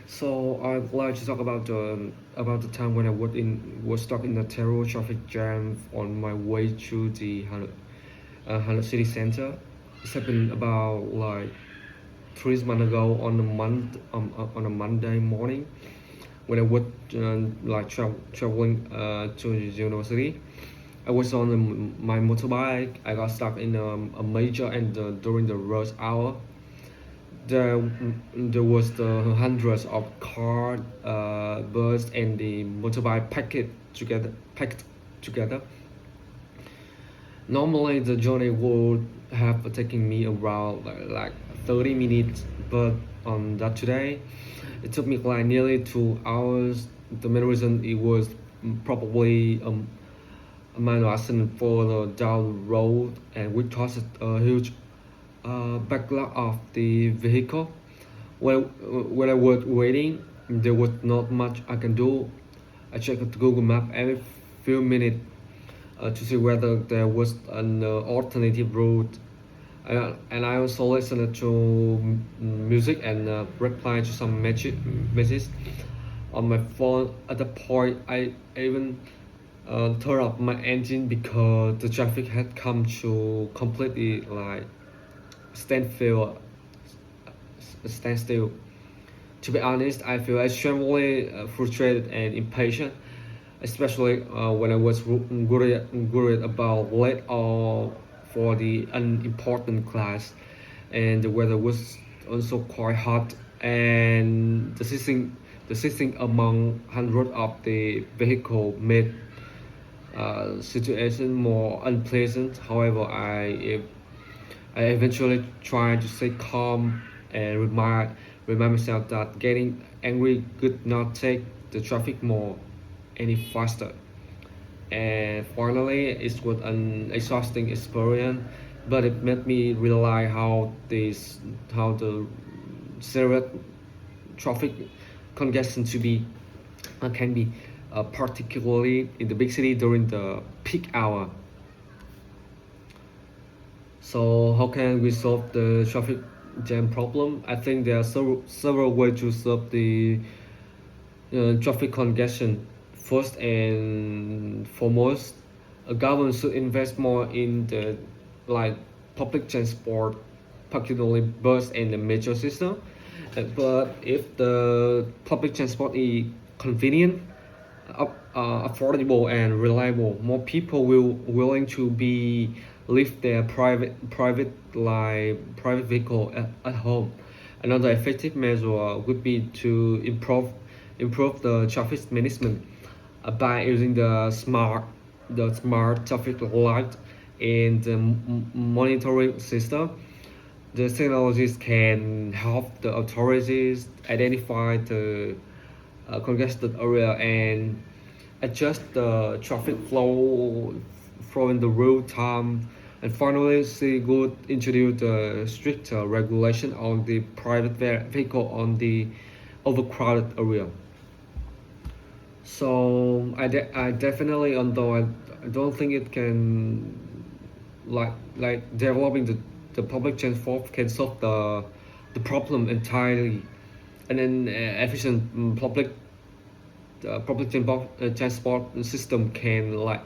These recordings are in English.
So I'd like to talk about the time when I was stuck in a terrible traffic jam on my way to the Hanoi city center. It's happened about like 3 months ago on a Monday morning when I was traveling to the university. I was on my motorbike. I got stuck in a major and during the rush hour there, there was the hundreds of car, bus, and the motorbike packed together. Normally, the journey would have taken me around like 30 minutes, but on that today, it took me like nearly 2 hours. The main reason it was probably a minor accident for the down road, and we caused a huge backlog of the vehicle. When I was waiting, there was not much I can do. I checked Google Map every few minutes to see whether there was an alternative route. And I also listened to music and replied to some messages on my phone. At the point, I even turned off my engine because the traffic had come to completely like standstill. Standstill. To be honest, I feel extremely frustrated and impatient, especially when I was worried about late or for the unimportant class, and the weather was also quite hot, and the sitting among hundreds of the vehicle made situation more unpleasant. However, I eventually tried to stay calm and remind myself that getting angry could not take the traffic more any faster. And finally, it was an exhausting experience, but it made me realize how the serious traffic congestion can be, particularly in the big city during the peak hour. So how can we solve the traffic jam problem? I think there are several ways to solve the traffic congestion. First and foremost, a government should invest more in the like public transport, particularly bus and the metro system. But if the public transport is convenient, affordable and reliable, more people will willing to be leave their private vehicle at home. Another effective measure would be to improve the traffic management by using the smart traffic light and the monitoring system. The technologies can help the authorities identify the congested area and adjust the traffic flow in the real time. And finally, she would introduce the stricter regulation on the private vehicle on the overcrowded area. So I definitely, although I don't think it can like developing the public transport can solve the problem entirely, and then efficient public transport system can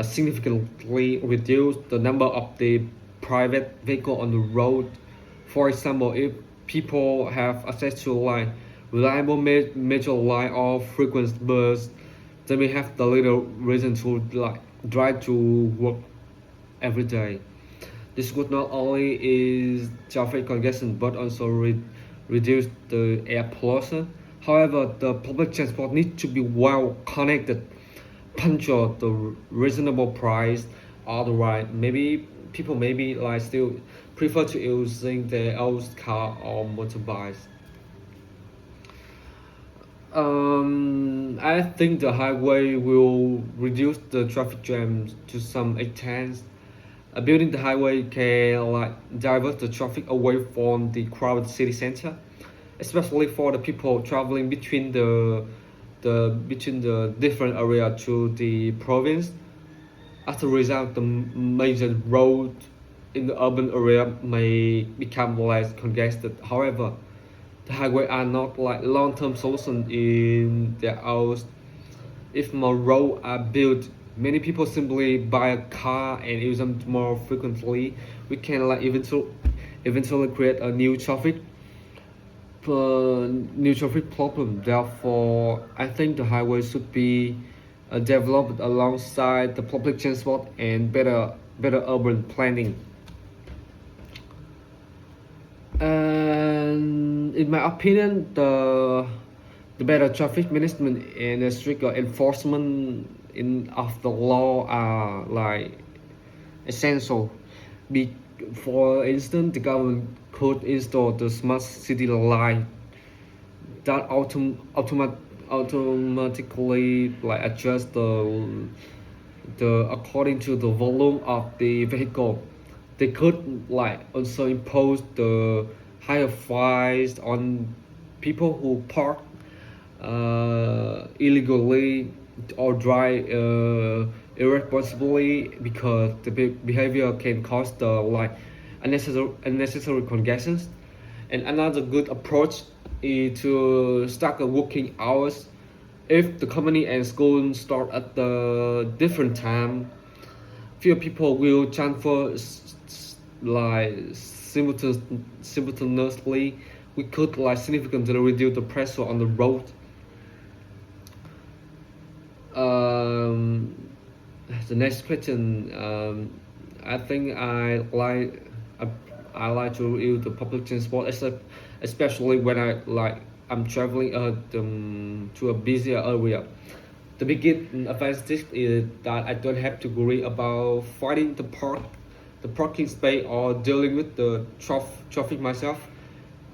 significantly reduce the number of the private vehicle on the road. For example, if people have access to like reliable major line or frequent bus, they may have the little reason to like drive to work every day. This would not only is traffic congestion but also reduce the air pollution. However, the public transport needs to be well connected, punctual, the reasonable price. Otherwise, maybe people maybe like still prefer to using their own car or motorbikes. I think the highway will reduce the traffic jams to some extent. Building the highway can like divert the traffic away from the crowded city center, especially for the people traveling between the different area to the province. As a result, the major road in the urban area may become less congested. However, The highway are not like long-term solution in their own. If more roads are built, many people simply buy a car and use them more frequently. We can like eventually create a new traffic problem. Therefore, I think the highway should be developed alongside the public transport and better urban planning. And in my opinion, the better traffic management and the stricter enforcement of the law are like essential. Be, for instance, the government could install the smart city light that automatically like adjust the according to the volume of the vehicle. They could like also impose the higher fines on people who park illegally or drive irresponsibly, because the behavior can cause the like unnecessary congestions. And another good approach is to start the working hours. If the company and school start at the different time, few people will transfer like simultaneously. We could like significantly reduce the pressure on the road. um, the next question, I think I, I like to use the public transport, especially when I'm traveling to a busier area. The biggest advantage is that I don't have to worry about finding the parking space or dealing with the traffic myself.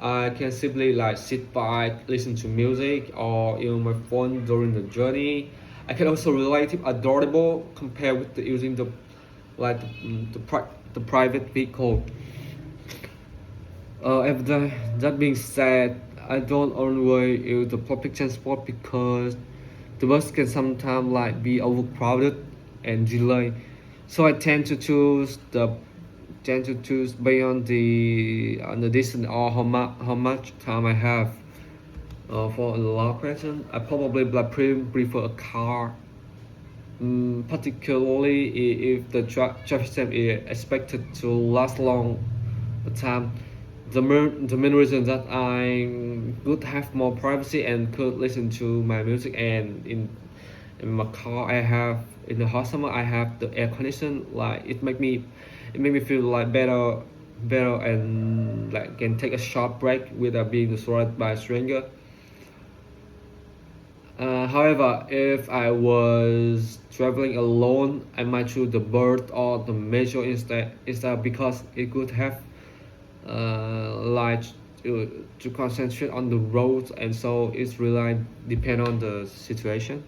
I can simply like sit by, listen to music, or use my phone during the journey. I can also relative adorable compared with using the like the private vehicle. If that being said, I don't always use the public transport because the bus can sometimes like be overcrowded and delayed. So I tend to choose based on the distance or how much time I have. For a long question, I probably like prefer a car, particularly if the traffic jam is expected to last long time. The main reason that I could have more privacy and could listen to my music, and in my car I have, in the hot summer I have the air condition, like it make me feel like better and like can take a short break without being surrounded by a stranger. However, if I was traveling alone, I might choose the bird or the metro instead because it could have like to concentrate on the roads, and so it's really depend on the situation.